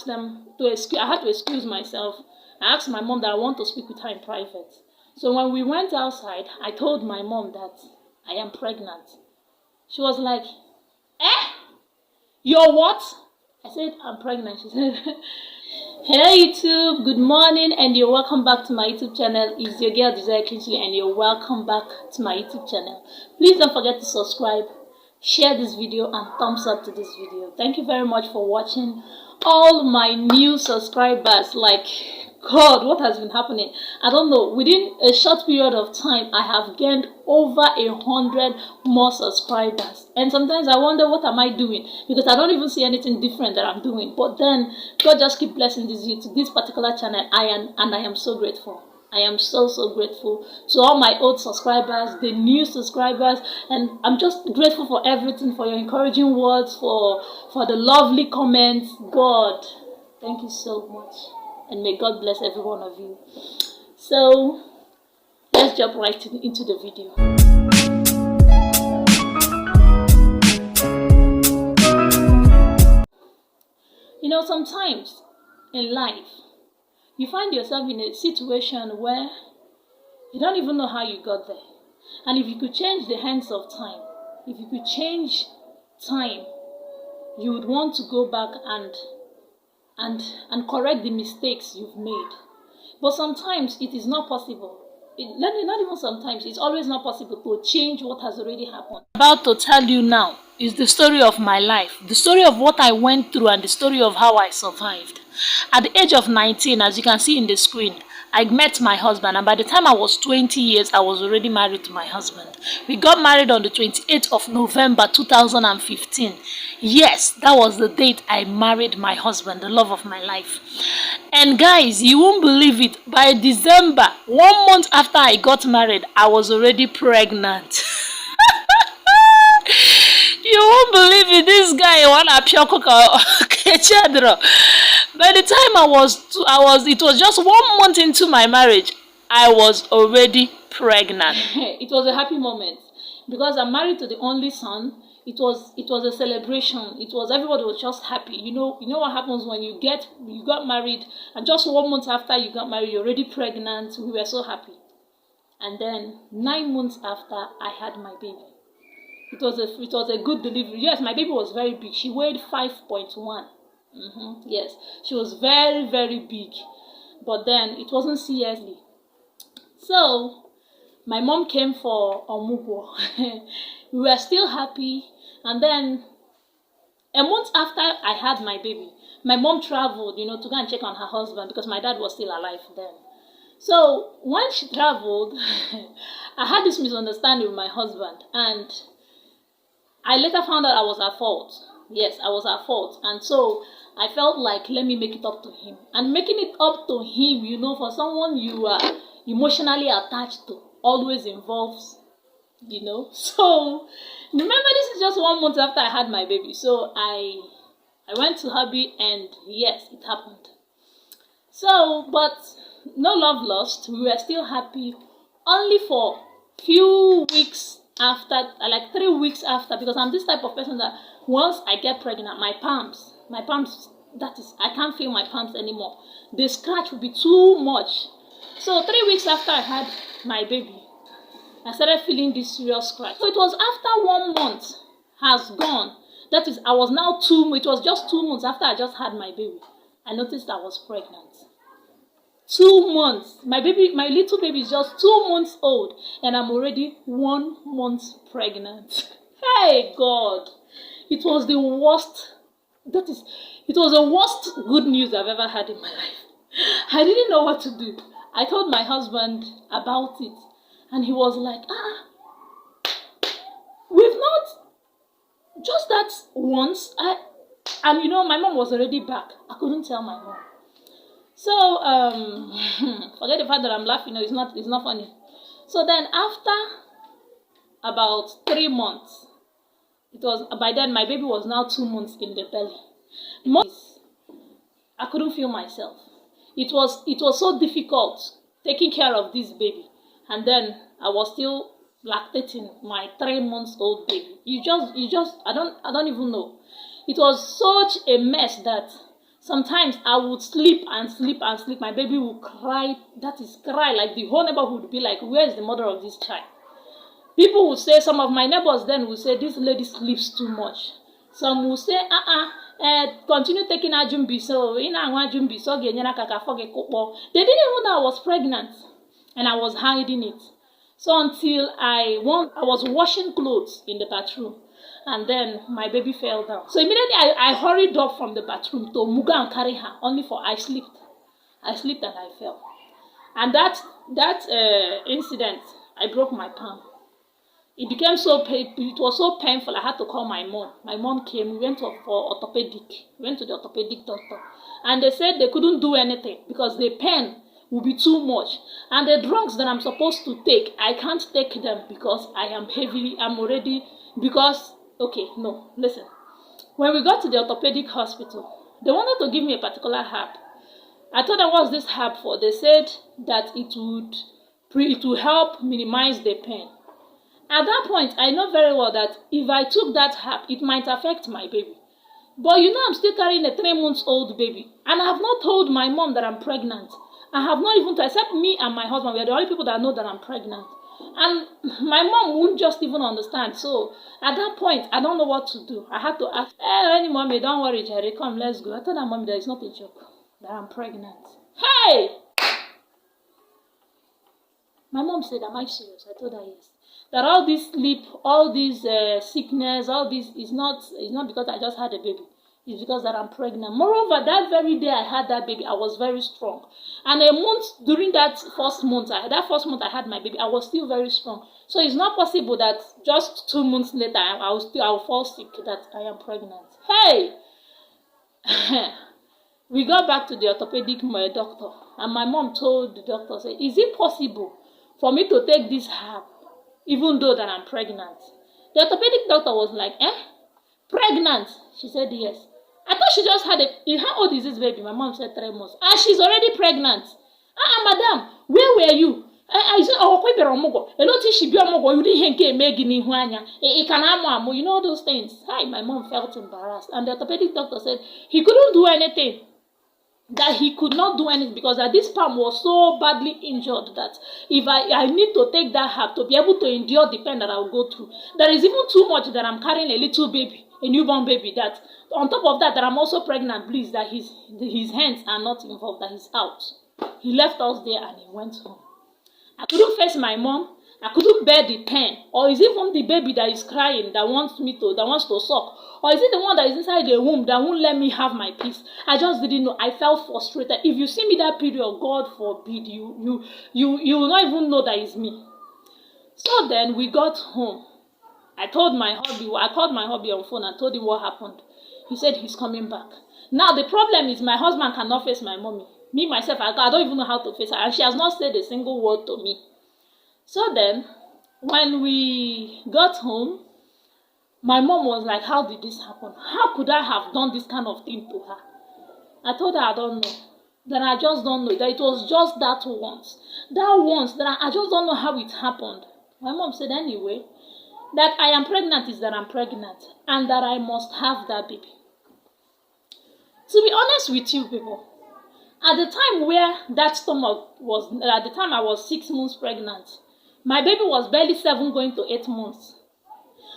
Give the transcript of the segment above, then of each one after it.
them to excuse. I had to excuse myself. I asked my mom that I want to speak with her in private. So when we went outside, I told my mom that I am pregnant. She was like, "Eh? You're what?" I said, "I'm pregnant." She said, "Hello YouTube, good morning, and you're welcome back to my YouTube channel. It's your girl Desire Kingsley, and you're welcome back to my YouTube channel. Please don't forget to subscribe, share this video, and thumbs up to this video. Thank you very much for watching. All my new subscribers, like, God, what has been happening? I don't know. Within a short period of time, I have gained over 100 more subscribers. And sometimes I wonder, what am I doing? Because I don't even see anything different that I'm doing. But then God just keep blessing this particular channel. I am so grateful. I am so grateful to all my old subscribers, the new subscribers, and I'm just grateful for everything, for your encouraging words, for the lovely comments. God, thank you so much, and may God bless every one of you. So let's jump right into the video. You know, sometimes in life you find yourself in a situation where you don't even know how you got there. And if you could change the hands of time, if you could change time, you would want to go back and correct the mistakes you've made. But sometimes it is not possible. Not even sometimes, it's always not possible to change what has already happened. What I'm about to tell you now is the story of my life, the story of what I went through, and the story of how I survived. At the age of 19, as you can see in the screen, I met my husband, and by the time I was 20 years, I was already married to my husband. We got married on the 28th of November 2015. Yes, that was the date I married my husband, the love of my life. And guys, you won't believe it, by December, 1 month after I got married, I was already pregnant. You won't believe it, this guy wanna pure cook. By the time it was just 1 month into my marriage, I was already pregnant. It was a happy moment because I'm married to the only son. It was a celebration. Everybody was just happy. You know what happens when you got married, and just 1 month after you got married, you're already pregnant. We were so happy. And then 9 months after, I had my baby. It was a good delivery. Yes, my baby was very big. She weighed 5.1. Yes, she was very, very big. But then it wasn't seriously. So my mom came for Omugwo. We were still happy. And then a month after I had my baby, my mom traveled, to go and check on her husband because my dad was still alive then. So when she traveled, I had this misunderstanding with my husband, and I later found out I was at fault. Yes, I was at fault. And so I felt like, let me make it up to him. And making it up to him, for someone you are emotionally attached to, always involves, So remember, this is just 1 month after I had my baby. So I went to hubby, and yes, it happened. So, but no love lost. We were still happy only for few weeks after, like 3 weeks after, because I'm this type of person that once I get pregnant, my palms, that is, I can't feel my palms anymore. The scratch will be too much. So 3 weeks after I had my baby, I started feeling this serious scratch. So it was after 1 month has gone. That is, it was just 2 months after I just had my baby, I noticed I was pregnant. 2 months. My little baby is just 2 months old, and I'm already 1 month pregnant. Hey God, it was the worst. It was the worst good news I've ever had in my life. I didn't know what to do. I told my husband about it, and he was like, we've not, just that once. And my mom was already back. I couldn't tell my mom. So, forget the fact that I'm laughing. It's not funny. So then after about 3 months, by then my baby was now 2 months in the belly. I couldn't feel myself. It was so difficult taking care of this baby. And then I was still lactating my 3 months old baby. I don't even know. It was such a mess that Sometimes I would sleep and sleep and sleep. My baby would cry. That is cry. Like the whole neighborhood would be like, where is the mother of this child? People would say, some of my neighbors then would say, this lady sleeps too much. Some would say, continue taking Ajumbi, so in Ajumbi, so they didn't even know I was pregnant, and I was hiding it. So until I was washing clothes in the bathroom, and then my baby fell down. So immediately I hurried up from the bathroom to Muga and carry her, only for I slipped. I slipped and I fell. And that incident, I broke my palm. It became so it was so painful. I had to call my mom. My mom came. We went for orthopedic. We went to the orthopedic doctor, and they said they couldn't do anything because the pain will be too much. And the drugs that I'm supposed to take, I can't take them because okay, no, listen. When we got to the orthopedic hospital, they wanted to give me a particular herb. I told them, what's this herb for? They said that it would help minimize the pain. At that point, I know very well that if I took that herb, it might affect my baby. But you know, I'm still carrying a 3-month-old baby. And I have not told my mom that I'm pregnant. I have not even told, except me and my husband. We are the only people that know that I'm pregnant. And my mom wouldn't just even understand. So at that point, I don't know what to do. I had to ask, hey, mommy, don't worry, Jerry, come, let's go. I told her, mommy, there is not a joke, that I'm pregnant. Hey! My mom said, am I serious? I told her yes. That all this sleep, all this sickness, all this is not because I just had a baby. It's because that I'm pregnant. Moreover, that very day I had that baby, I was very strong. And a month, during that first month I had my baby, I was still very strong. So it's not possible that just 2 months later I'll fall sick that I am pregnant. Hey! We got back to the orthopedic doctor, and my mom told the doctor, say, is it possible for me to take this herb even though that I'm pregnant? The orthopedic doctor was like, pregnant? She said yes. I thought she just had how old is this baby? My mom said 3 months. And she's already pregnant. Madam, where were you? I said, you know those things. Hi, my mom felt embarrassed. And the orthopedic doctor said he couldn't do anything. That he could not do anything because that this palm was so badly injured that if I need to take that herb to be able to endure the pain that I will go through. There is even too much that I'm carrying a little baby, a newborn baby, that on top of that I'm also pregnant, please, that his hands are not involved, that he's out. He left us there and he went home. I couldn't face my mom. I couldn't bear the pain. Or is it from the baby that is crying that wants to suck? Or is it the one that is inside the womb that won't let me have my peace? I just didn't know. I felt frustrated. If you see me that period, God forbid, you will not even know that it's me. So then we got home. I called my hubby on phone and told him what happened. He said he's coming back. Now the problem is my husband cannot face my mommy. Me, myself, I don't even know how to face her. And she has not said a single word to me. So then, when we got home, my mom was like, how did this happen? How could I have done this kind of thing to her? I told her I don't know. That I just don't know. That it was just that once. That I just don't know how it happened. My mom said anyway, that I am pregnant is that I'm pregnant. And that I must have that baby. To be honest with you people, at the time where that stomach was, at the time I was 6 months pregnant, my baby was barely 7 going to 8 months.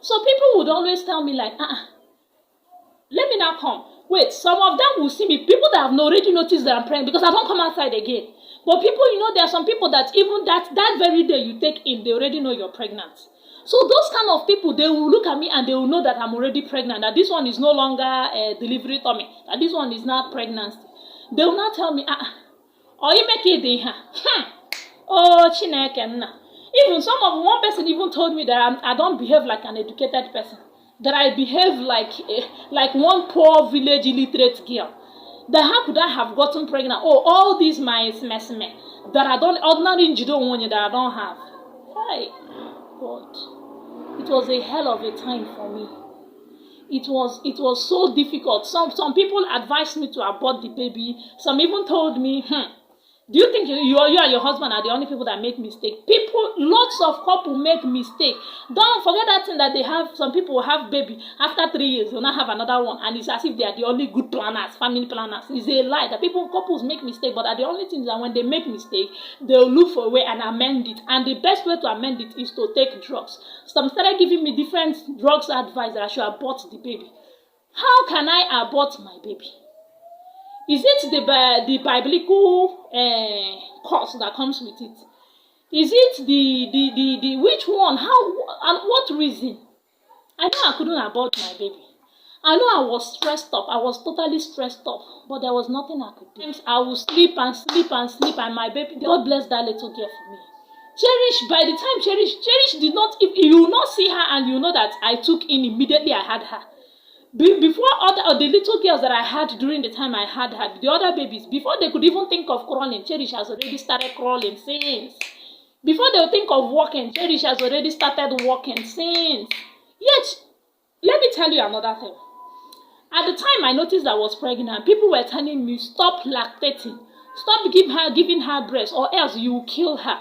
So people would always tell me like, let me now come. Wait, some of them will see me. People that have already noticed that I'm pregnant because I don't come outside again. But people, there are some people that even that very day you take in, they already know you're pregnant. So those kind of people, they will look at me and they will know that I'm already pregnant. That this one is no longer a delivery tummy. That this one is not pregnancy. They will not tell me, or you make it there. Oh, Chineke na. Even one person even told me that I don't behave like an educated person. That I behave like one poor village illiterate girl. That how could I have gotten pregnant? Oh, all these my mess that I don't ordinary jidon that I don't have. Hey, God, it was a hell of a time for me. It was so difficult. Some people advised me to abort the baby. Some even told me, Do you think you and your husband are the only people that make mistake? People, lots of couple make mistake. Don't forget that thing that they have. Some people will have baby after 3 years, they'll not have another one, and it's as if they are the only good planners, family planners. It's a lie. That couples make mistake, but are the only things that when they make mistake, they'll look for a way and amend it. And the best way to amend it is to take drugs. Some started giving me different drugs advice that I should abort the baby. How can I abort my baby? Is it the biblical course that comes with it? Is it the which one? How and what reason? I know I couldn't abort my baby. I know I was stressed up. I was totally stressed up, but there was nothing I could do. I would sleep and sleep and sleep, and my baby, God bless that little girl for me. Cherish, by the time Cherish did not, if you will not see her and you know that I took in immediately I had her. Before the little girls that I had during the time I had her, the other babies, before they could even think of crawling, Cherish has already started crawling since. Before they would think of walking, Cherish has already started walking since. Yet, let me tell you another thing. At the time I noticed I was pregnant, people were telling me, stop lactating. Stop giving her breast, or else you will kill her.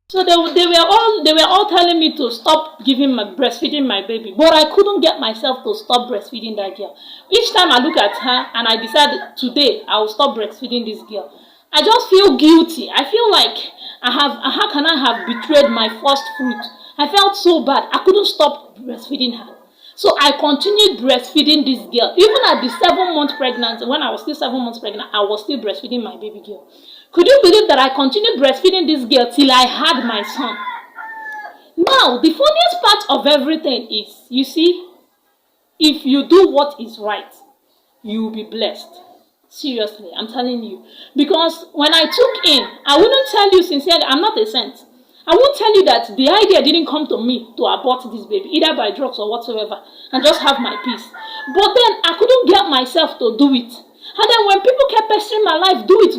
So they were all telling me to stop breastfeeding my baby, but I couldn't get myself to stop breastfeeding that girl. Each time I look at her and I decide today I will stop breastfeeding this girl, I just feel guilty. I feel like how can I have betrayed my first fruit? I felt so bad. I couldn't stop breastfeeding her. So I continued breastfeeding this girl. Even at the 7-month pregnancy, when I was still 7 months pregnant, I was still breastfeeding my baby girl. Could you believe that I continued breastfeeding this girl till I had my son? Now, the funniest part of everything is, you see, if you do what is right, you will be blessed. Seriously, I'm telling you. Because when I took in, I wouldn't tell you sincerely, I'm not a saint. I won't tell you that the idea didn't come to me to abort this baby, either by drugs or whatsoever, and just have my peace. But then I couldn't get myself to do it. And then when people kept pestering my life, do it,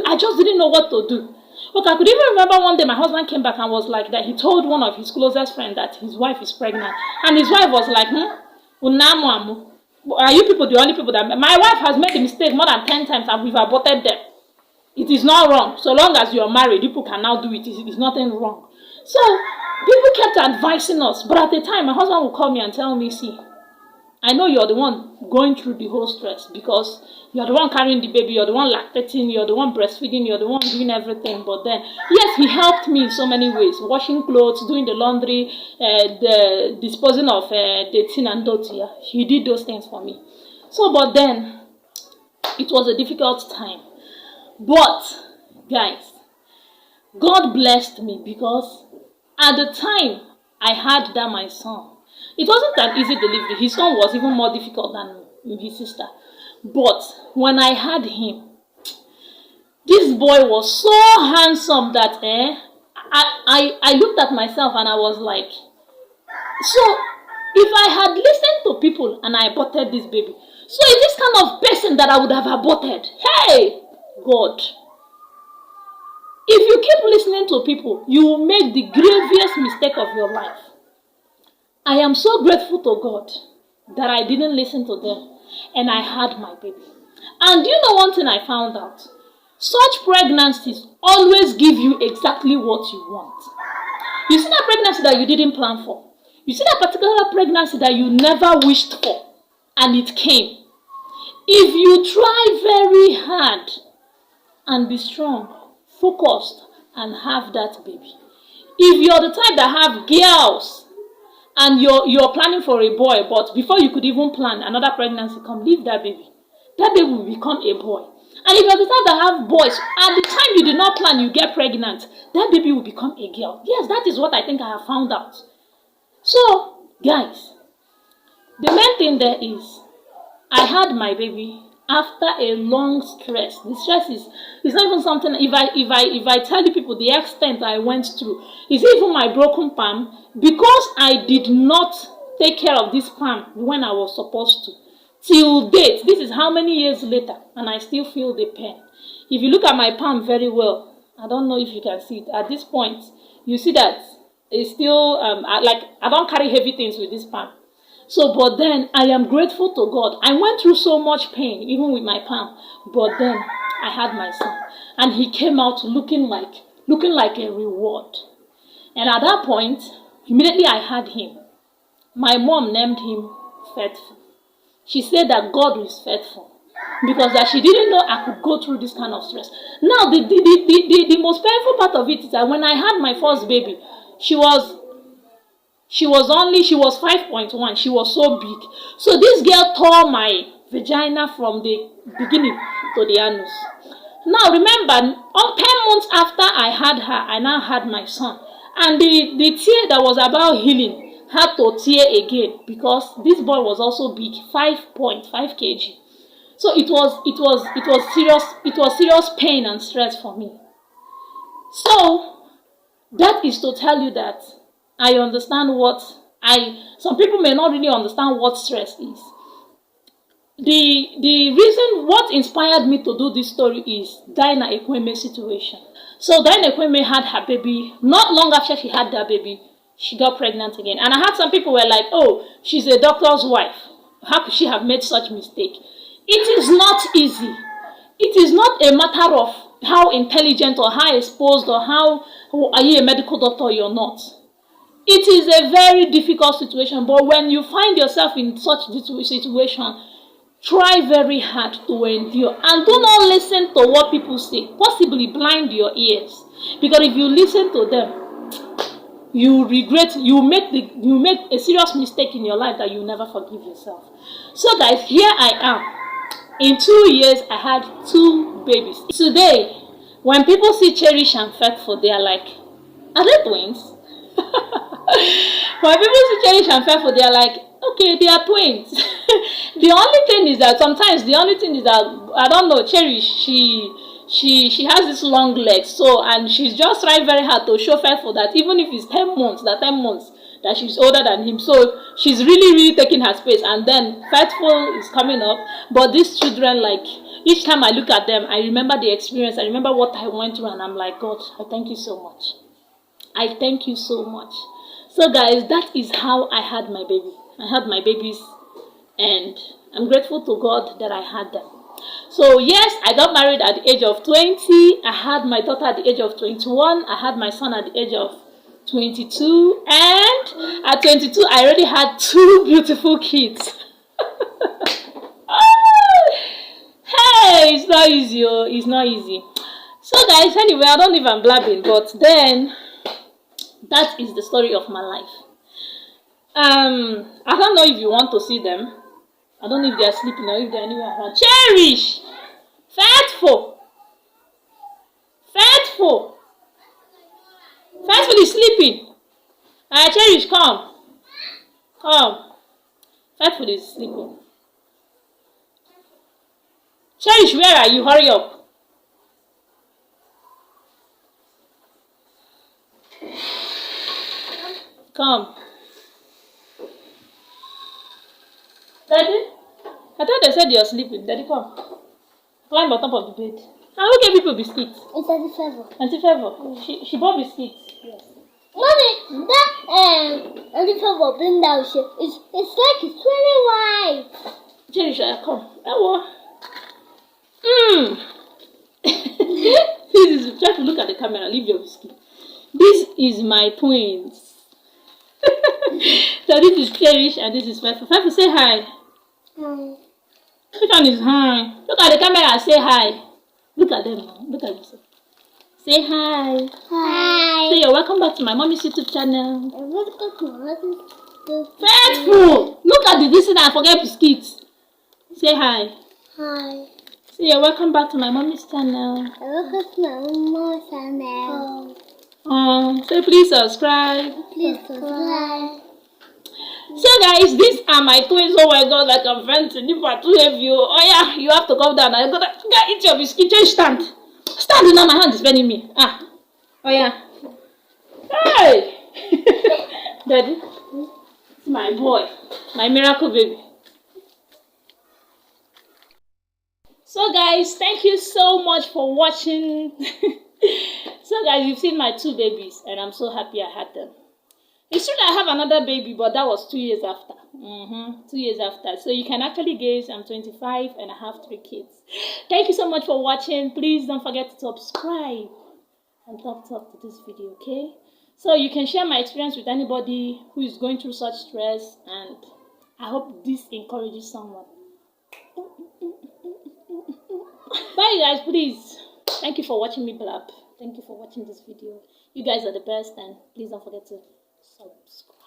I just didn't know what to do. Look, I could even remember one day my husband came back and was like that. He told one of his closest friends that his wife is pregnant. And his wife was like, are you people the only people that... My wife has made the mistake more than 10 times and we've aborted them. It is not wrong. So long as you're married, people can now do it. It's nothing wrong. So people kept advising us. But at the time, my husband would call me and tell me, see, I know you're the one going through the whole stress because you're the one carrying the baby, you're the one lactating, you're the one breastfeeding, you're the one doing everything. But then, yes, he helped me in so many ways. Washing clothes, doing the laundry, the disposing of the tin and dirty. Yeah? He did those things for me. So, but then, it was a difficult time. But, guys, God blessed me because at the time I had that my son, it wasn't an easy delivery. His son was even more difficult than his sister. But when I had him, this boy was so handsome that I looked at myself and I was like, so if I had listened to people and I aborted this baby, so is this kind of person that I would have aborted? Hey, God. If you keep listening to people, you will make the gravest mistake of your life. I am so grateful to God that I didn't listen to them and I had my baby. And you know one thing I found out? Such pregnancies always give you exactly what you want. You see that pregnancy that you didn't plan for. You see that particular pregnancy that you never wished for and it came. If you try very hard and be strong, focused and have that baby. If you're the type that have girls and you're planning for a boy, but before you could even plan, another pregnancy come, leave that baby. That baby will become a boy. And if you're the type that have boys, at the time you did not plan, you get pregnant, that baby will become a girl. Yes, that is what I think I have found out. So, guys, the main thing there is, I had my baby after a long stress. The stress is not even something. If I tell you people the extent I went through, is even my broken palm because I did not take care of this palm when I was supposed to. Till date, this is how many years later, and I still feel the pain. If you look at my palm very well, I don't know if you can see it. At this point, you see that it's still I don't carry heavy things with this palm. So, but then I am grateful to God. I went through so much pain, even with my palm, but then I had my son. and he came out looking like a reward. And at that point, immediately I had him. My mom named him Faithful. She said that God is faithful because that she didn't know I could go through this kind of stress. Now, the most painful part of it is that when I had my first baby, she was 5.1. She was so big. So this girl tore my vagina from the beginning to the anus. Now remember, 10 months after I had her, I now had my son. And the tear that was about healing had to tear again because this boy was also big, 5.5 kg. So it was serious pain and stress for me. So that is to tell you that I understand some people may not really understand what stress is. The reason what inspired me to do this story is Diana Ekweme's situation. So Diana Ekweme had her baby. Not long after she had that baby, she got pregnant again. And I had some people were like, oh, she's a doctor's wife. How could she have made such mistake? It is not easy. It is not a matter of how intelligent or how exposed or how are you a medical doctor or you're not. It is a very difficult situation, but when you find yourself in such situation, try very hard to endure and do not listen to what people say. Possibly blind your ears, because if you listen to them, you regret. You make a serious mistake in your life that you never forgive yourself. So guys, here I am. In 2 years, I had 2 babies. Today, when people see Cherish and Faithful, they are like, are they twins? When people see Cherish and Faithful, they are like, okay, they are twins. The only thing is that I don't know, Cherish, she has this long legs, so, and she's just trying very hard to show Faithful that even if it's 10 months, that she's older than him, so she's really taking her space. And then Faithful is coming up, but these children, like, each time I look at them, I remember the experience, I remember what I went through, and I'm like, God, I thank you so much. I thank you so much. So guys, that is how I had my baby. I had my babies, and I'm grateful to God that I had them. So yes, I got married at the age of 20. I had my daughter at the age of 21. I had my son at the age of 22. And at 22, I already had 2 beautiful kids. Hey, it's not easy. Oh. It's not easy. So guys, anyway, I don't even blabbing, but then that is the story of my life. I don't know if you want to see them. I don't know if they are sleeping or if they are anywhere around. Cherish! Faithful! Faithful! Faithful is sleeping. Cherish, come. Come. Faithful is sleeping. Cherish, where are you? Hurry up. Come. Daddy? I thought they said you're sleeping. Daddy, come. Climb on top of the bed. And who gave people biscuits? It's Auntie Favor. Auntie Favor. She bought biscuits. Yes. Mommy, that Auntie Favor bring down shit. It's like it's really white. Cherish, come. Hello. Please try to look at the camera. Leave your biscuit. This is my twins. So this is Cherish and this is Faithful. Faithful, say hi. Hi. Which one is hi? Look at the camera and say hi. Look at them now. Look at yourself. Say hi. Hi. Say you're welcome back to my mommy's YouTube channel. Welcome. Faithful. Look at this and I forget biscuits. Say hi. Hi. Say you're welcome back to my mommy's channel. Welcome to my mommy's channel. Say please subscribe. Please subscribe. So guys, these are my twins. Oh my God, like I'm venting. If I too heavy, oh yeah, you have to come down. I gotta eat your biscuit. Just stand. Stand now, my hand is burning me. Oh yeah. Hey! Daddy, it's my boy, my miracle baby. So guys, thank you so much for watching. So guys, you've seen my 2 babies and I'm so happy I had them. It's true that I have another baby, but that was 2 years after. 2 years after. So you can actually guess I'm 25 and I have 3 kids. Thank you so much for watching. Please don't forget to subscribe and thumbs up to this video, okay? So you can share my experience with anybody who is going through such stress, and I hope this encourages someone. Bye guys, please. Thank you for watching me blab. Thank you for watching this video. You guys are the best, and please don't forget to subscribe.